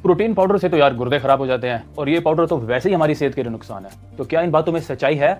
Protein powder से तो यार गुर्दे खराब हो जाते हैं और ये पाउडर तो वैसे ही हमारी सेहत के लिए नुकसान है। तो क्या इन बातों में सच्चाई है?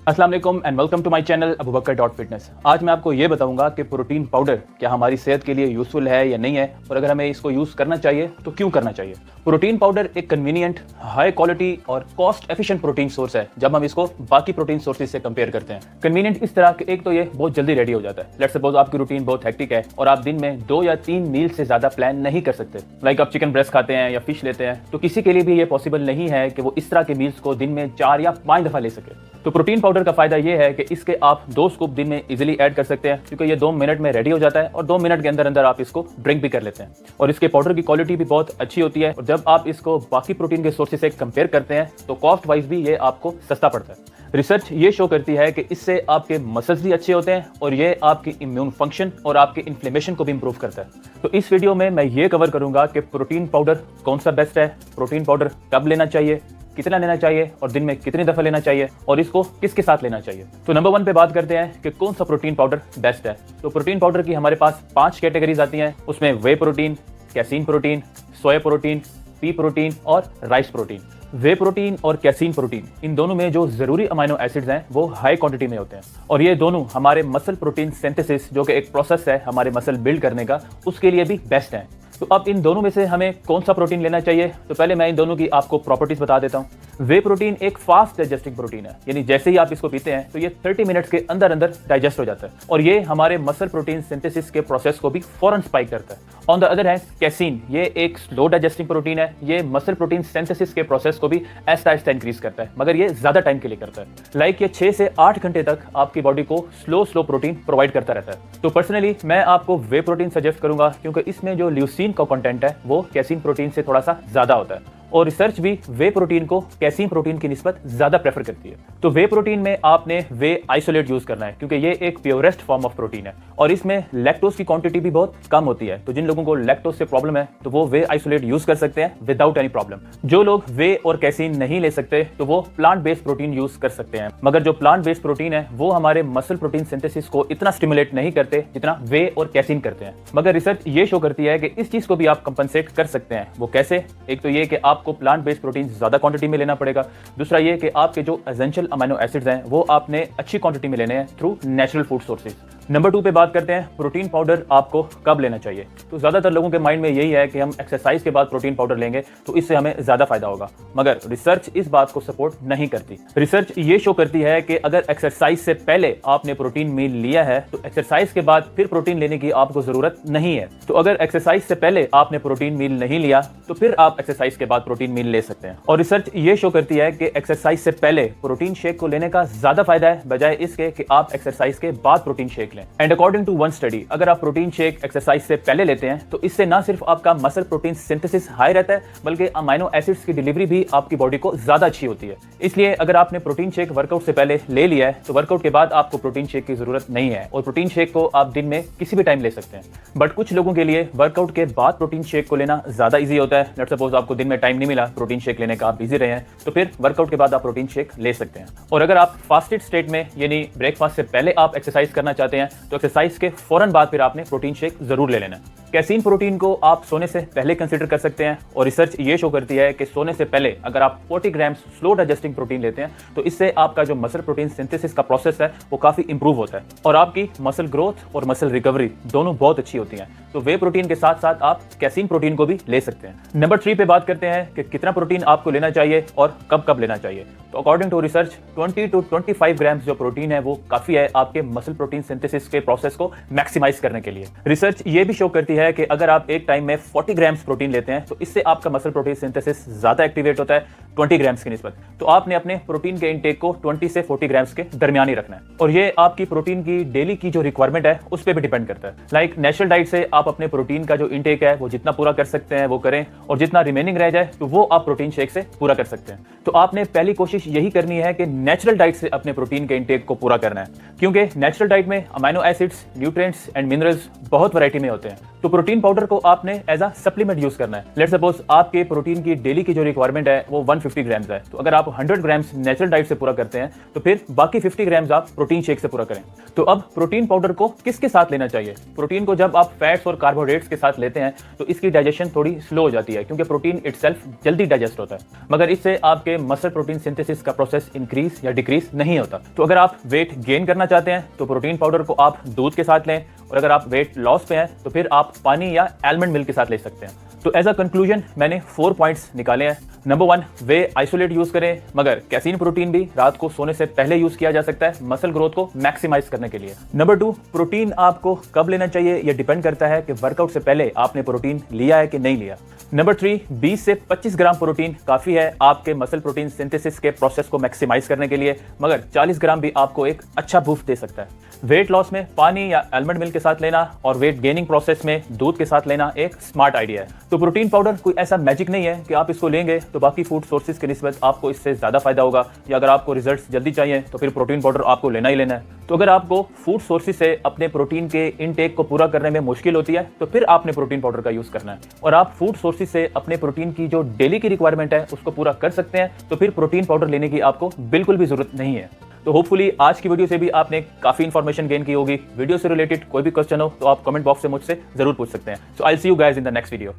अस्सलाम वालेकुम and welcome to my channel abubakar.fitness। आज मैं आपको ये बताऊंगा कि प्रोटीन पाउडर क्या हमारी सेहत के लिए यूजफुल है या नहीं है, और अगर हमें इसको यूज करना चाहिए तो क्यों करना चाहिए। प्रोटीन पाउडर एक कन्वीनियंट, हाई क्वालिटी और कॉस्ट एफिशिएंट प्रोटीन सोर्स है जब हम इसको बाकी प्रोटीन सोर्सेज से कंपेयर करते हैं। कन्वीनियंट इस तरह के, एक तो ये बहुत जल्दी रेडी हो जाता है। लेट्स सपोज आपकी रूटीन बहुत हेक्टिक है और आप दिन में 2 या 3 मील से ज्यादा प्लान नहीं कर सकते। लाइक आप चिकन ब्रेस्ट खाते हैं या फिश लेते हैं, तो किसी के लिए भी ये पॉसिबल नहीं है कि वो इस तरह के मील्स को दिन में 4 या 5 दफा ले सके। तो प्रोटीन पाउडर का फायदा ये है कि इसके आप 2 स्कूप दिन में इजीली ऐड कर सकते हैं, क्योंकि ये 2 मिनट में रेडी हो जाता है और 2 मिनट के अंदर अंदर आप इसको ड्रिंक भी कर लेते हैं। और इसके पाउडर की क्वालिटी भी बहुत अच्छी होती है, और जब आप इसको बाकी प्रोटीन के सोर्सेज से कंपेयर करते हैं तो कॉस्ट वाइज भी ये आपको सस्ता पड़ता है। रिसर्च ये शो करती है कि इससे आपके मसल्स भी अच्छे होते हैं और ये आपकी इम्यून फंक्शन और आपके इन्फ्लेमेशन को भी इंप्रूव करता है। तो इस वीडियो में मैं ये कवर करूंगा कि प्रोटीन पाउडर कौन सा बेस्ट है, प्रोटीन पाउडर कब लेना चाहिए, कितना लेना चाहिए और दिन में कितनी दफा लेना चाहिए, और इसको किसके साथ लेना चाहिए। तो नंबर 1 पे बात करते हैं कि कौन सा प्रोटीन पाउडर बेस्ट है। तो प्रोटीन पाउडर की हमारे पास 5 कैटेगरीज आती हैं। उसमें whey protein, casein protein, soya protein, pea protein और राइस प्रोटीन। वे प्रोटीन और कैसीन प्रोटीन, इन दोनों में जो जरूरी अमाइनो एसिड्स हैं वो हाई क्वांटिटी में होते हैं, और ये दोनों हमारे मसल प्रोटीन सिंथेसिस, जो कि एक प्रोसेस है हमारे मसल बिल्ड करने का, उसके लिए भी बेस्ट हैं। तो अब इन दोनों में से हमें कौन सा प्रोटीन लेना चाहिए, तो पहले मैं इन दोनों की आपको प्रॉपर्टीज बता देता हूं। वे प्रोटीन एक फास्ट डाइजेस्टिंग प्रोटीन है, यानी जैसे ही आप इसको पीते हैं तो ये 30 मिनट्स के अंदर अंदर डाइजेस्ट हो जाता है, और ये हमारे मसल प्रोटीन सिंथेसिस के प्रोसेस को भी फौरन स्पाइक करता है। On the other hand casein, ये एक स्लो डाइजेस्टिंग प्रोटीन है। ये मसल प्रोटीन सिंथेसिस के प्रोसेस को भी आहिस्ता आहिस्ता इंक्रीज करता है, मगर ये ज्यादा टाइम के लिए करता है। लाइक ये 6 से 8 घंटे तक आपकी बॉडी को स्लो प्रोटीन प्रोवाइड करता रहता है। तो पर्सनली मैं आपको वे प्रोटीन सजेस्ट करूंगा, क्योंकि इसमें जो ल्यूसीन का कंटेंट है वो कैसीन प्रोटीन से थोड़ा सा ज्यादा होता है, और रिसर्च भी वे प्रोटीन को कैसीन प्रोटीन की निस्बत ज्यादा प्रेफर करती है। तो वे प्रोटीन में आपने वे आइसोलेट यूज करना है, क्योंकि ये एक प्योरेस्ट फॉर्म ऑफ प्रोटीन है और इसमें लैक्टोज की क्वांटिटी भी बहुत कम होती है। तो जिन लोगों को लैक्टोज से प्रॉब्लम है तो वो वे आइसोलेट यूज कर सकते हैं विदाउट एनी प्रॉब्लम। जो लोग वे और कैसीन नहीं ले सकते तो वो प्लांट बेस्ड प्रोटीन यूज कर सकते हैं, मगर जो प्लांट बेस्ड प्रोटीन है वो हमारे मसल प्रोटीन सिंथेसिस को इतना स्टिमुलेट नहीं करते जितना वे और कैसीन करते हैं। मगर रिसर्च ये शो करती है कि इस चीज को भी आप कंपनसेट कर सकते हैं। वो कैसे? एक तो ये कि आपको प्लांट बेस्ड प्रोटीन ज्यादा क्वांटिटी में लेना पड़ेगा। दूसरा ये कि आपके जो एसेंशियल अमीनो एसिड्स हैं वो आपने अच्छी क्वांटिटी में लेने हैं through natural food sources. Number 2 पे बात करते हैं प्रोटीन पाउडर आपको कब लेना चाहिए। तो ज्यादातर लोगों के माइंड में यही है कि हम एक्सरसाइज के बाद प्रोटीन पाउडर लेंगे तो इससे हमें ज्यादा फायदा होगा, मगर रिसर्च इस बात को सपोर्ट नहीं करती। रिसर्च ये शो करती है कि अगर एक्सरसाइज से पहले आपने प्रोटीन मील लिया है तो एक्सरसाइज के बाद फिर प्रोटीन लेने की आपको जरूरत नहीं है। तो अगर एक्सरसाइज से पहले आपने प्रोटीन मील नहीं लिया तो फिर आप एक्सरसाइज के बाद प्रोटीन मील ले सकते हैं। और रिसर्च ये शो करती है कि एक्सरसाइज से पहले प्रोटीन शेक को लेने का ज्यादा फायदा है बजाय इसके कि आप एक्सरसाइज के बाद प्रोटीन शेक लें। And according to one study, अगर आप प्रोटीन शेक एक्सरसाइज से पहले लेते हैं तो इससे ना सिर्फ आपका मसल प्रोटीन सिंथेसिस हाई रहता है, बल्कि अमीनो एसिड्स की डिलीवरी भी आपकी बॉडी को ज्यादा अच्छी होती है। इसलिए अगर आपने प्रोटीन शेक वर्कआउट से पहले ले लिया है तो वर्कआउट के बाद आपको प्रोटीन शेक की जरूरत नहीं है, और प्रोटीन शेक को आप दिन में किसी भी टाइम ले सकते हैं। बट कुछ लोगों के लिए वर्कआउट के बाद प्रोटीन शेक को लेना ज्यादा ईजी होता है। लेट्स सपोज आपको दिन में टाइम नहीं मिला प्रोटीन शेक लेने का, आप बिजी रहे हैं, तो फिर वर्कआउट के बाद आप प्रोटीन शेक ले सकते हैं। और अगर आप फास्टेड स्टेट में, यानी ब्रेकफास्ट से पहले आप एक्सरसाइज करना चाहते हैं तो एक्सरसाइज के फौरन बाद फिर आपने प्रोटीन शेक जरूर ले लेना है। कैसीन प्रोटीन को आप सोने से पहले कंसीडर कर सकते हैं, और रिसर्च ये शो करती है कि सोने से पहले अगर आप 40 ग्राम स्लो डाइजेस्टिंग प्रोटीन लेते हैं तो इससे आपका जो मसल प्रोटीन सिंथेसिस का प्रोसेस है वो काफी इंप्रूव होता है, और आपकी मसल ग्रोथ और मसल रिकवरी दोनों बहुत अच्छी होती है। तो वे प्रोटीन के साथ साथ आप कैसीन प्रोटीन को भी ले सकते हैं। नंबर 3 पे बात करते हैं कि कितना प्रोटीन आपको लेना चाहिए और कब कब लेना चाहिए। तो अकॉर्डिंग टू रिसर्च 20 to 25 ग्राम जो प्रोटीन है वो काफी है आपके मसल प्रोटीन सिंथेसिस के प्रोसेस को मैक्सिमाइज करने के लिए। रिसर्च ये भी शो करती है कि अगर आप एक टाइम में 40 ग्राम्स प्रोटीन लेते हैं तो इससे आपका मसल प्रोटीन सिंथेसिस ज्यादा एक्टिवेट होता है 20 ग्राम्स की निस्बत। तो आपने अपने प्रोटीन के इंटेक को 20 से 40 ग्राम्स के दरमियान ही रखना है, और ये आपकी प्रोटीन की डेली की जो रिक्वायरमेंट है उस पर भी डिपेंड करता है। लाइक नेचुरल डाइट से आप अपने प्रोटीन का जो इंटेक है वो जितना पूरा कर सकते हैं वो करें, और जितना रिमेनिंग रह जाए तो वो आप प्रोटीन शेक से पूरा कर सकते हैं। तो आपने पहली कोशिश यही करनी है कि नेचुरल डाइट से अपने प्रोटीन के इंटेक को पूरा करना है, क्योंकि नेचुरल डाइट में amino acids, nutrients and minerals बहुत वैरायटी में होते हैं। तो प्रोटीन पाउडर को आपने एज अ सप्लीमेंट यूज करना है। लेट्स सपोज आपके प्रोटीन की डेली की जो रिक्वायरमेंट है वो 150 ग्राम्स है, तो अगर आप 100 ग्राम्स नेचुरल डाइट से पूरा करते हैं तो फिर बाकी 50 ग्राम्स आप प्रोटीन शेक से पूरा करें। तो अब प्रोटीन पाउडर को किसके साथ लेना चाहिए? प्रोटीन को जब आप फैट्स और कार्बोहाइड्रेट्स के साथ लेते हैं तो इसकी डाइजेशन थोड़ी स्लो हो जाती है, क्योंकि प्रोटीन इटसेल्फ जल्दी डाइजेस्ट होता है, मगर इससे आपके मसल प्रोटीन सिंथेसिस का प्रोसेस इंक्रीज या डिक्रीज नहीं होता। तो अगर आप वेट गेन करना चाहते हैं तो प्रोटीन पाउडर को आप दूध के साथ लें, और अगर आप वेट लॉस पे हैं तो फिर आप पानी या आलमंड मिल्क के साथ ले सकते हैं। तो एज अ कंक्लूजन मैंने 4 पॉइंट्स निकाले हैं। नंबर 1, वे आइसोलेट यूज करें, मगर कैसीन प्रोटीन भी रात को सोने से पहले यूज किया जा सकता है मसल ग्रोथ को मैक्सिमाइज करने के लिए। नंबर 2, प्रोटीन आपको कब लेना चाहिए यह डिपेंड करता है कि वर्कआउट से पहले आपने प्रोटीन लिया है कि नहीं लिया। नंबर 3, 20 से 25 ग्राम प्रोटीन काफी है आपके मसल प्रोटीन सिंथेसिस के प्रोसेस को मैक्सिमाइज करने के लिए, मगर 40 ग्राम भी आपको एक अच्छा बूस्ट दे सकता है। वेट लॉस में पानी या आलमंड मिल्क के साथ लेना और वेट गेनिंग प्रोसेस में दूध के साथ लेना एक स्मार्ट आइडिया है। तो प्रोटीन पाउडर कोई ऐसा मैजिक नहीं है कि आप इसको लेंगे तो बाकी फूड सोर्सेज के निस्बत आपको इससे ज्यादा फायदा होगा, या अगर आपको रिजल्ट्स जल्दी चाहिए तो फिर प्रोटीन पाउडर आपको लेना ही लेना है। तो अगर आपको फूड सोर्सेज से अपने प्रोटीन के इनटेक को पूरा करने में मुश्किल होती है तो फिर आपने प्रोटीन पाउडर का यूज करना है, और आप फूड सोर्सेज से अपने प्रोटीन की जो डेली की रिक्वायरमेंट है उसको पूरा कर सकते हैं, तो फिर प्रोटीन पाउडर लेने की आपको बिल्कुल भी जरूरत नहीं है। तो होपफुली आज की वीडियो से भी आपने काफी इंफॉर्मेशन गेन की होगी। वीडियो से रिलेटेड कोई भी क्वेश्चन हो तो आप कमेंट बॉक्स से मुझसे जरूर पूछ सकते हैं। So I will see you guys in the next video.